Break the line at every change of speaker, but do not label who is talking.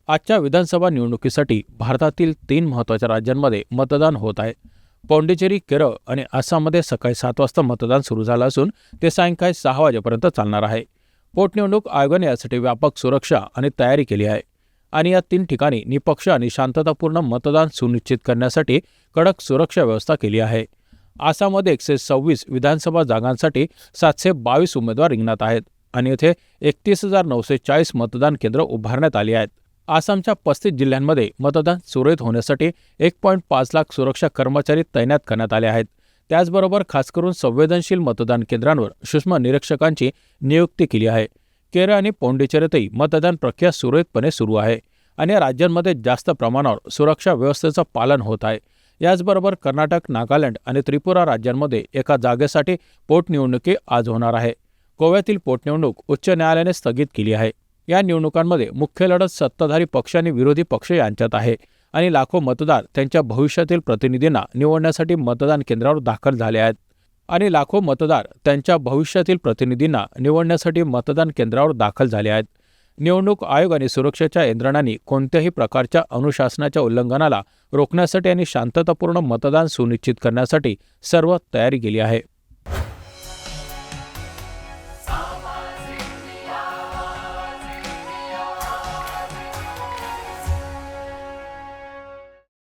आजच्या विधानसभा निवडणुकीसाठी भारतातील 3 महत्त्वाच्या राज्यांमध्ये मतदान होत आहे. पौंडीचेरी, केरळ आणि आसाममध्ये सकाळी 7 वाजता मतदान सुरू झालं असून ते सायंकाळी 6 वाजेपर्यंत चालणार आहे. पोटनिवडणूक आयोगाने यासाठी व्यापक सुरक्षा आणि तयारी केली आहे आणि या 3 ठिकाणी निपक्ष आणि शांततापूर्ण मतदान सुनिश्चित करण्यासाठी कडक सुरक्षा व्यवस्था केली आहे. आसाममध्ये 126 विधानसभा जागांसाठी 722 उमेदवार रिंगणात आहेत आणि येथे 31,940 मतदान केंद्र उभारण्यात आली आहेत. आसामच्या 35 जिल्ह्यांमध्ये मतदान सुरळीत होण्यासाठी 1.5 लाख सुरक्षा कर्मचारी तैनात करण्यात आले आहेत. त्याचबरोबर खास करून संवेदनशील मतदान केंद्रांवर सूक्ष्म निरीक्षकांची नियुक्ती केली आहे. केरळ आणि पौंडीचेरीतही मतदान प्रक्रिया सुरळीतपणे सुरू आहे आणि या राज्यांमध्ये जास्त प्रमाणावर सुरक्षा व्यवस्थेचं पालन होत आहे. याचबरोबर कर्नाटक, नागालँड आणि त्रिपुरा राज्यांमध्ये एका जागेसाठी पोटनिवडणुकी आज होणार आहे. गोव्यातील पोटनिवडणूक उच्च न्यायालयाने स्थगित केली आहे. या निवडणुकांमध्ये मुख्य लढत सत्ताधारी पक्ष आणि विरोधी पक्ष यांच्यात आहे आणि लाखो मतदार त्यांच्या भविष्यातील प्रतिनिधींना निवडण्यासाठी मतदान केंद्रावर दाखल झाले आहेत. निवडणूक आयोग आणि सुरक्षेच्या यंत्रणांनी कोणत्याही प्रकारच्या अनुशासनाच्या उल्लंघनाला रोखण्यासाठी आणि शांततापूर्ण मतदान सुनिश्चित करण्यासाठी सर्व तयारी केली आहे.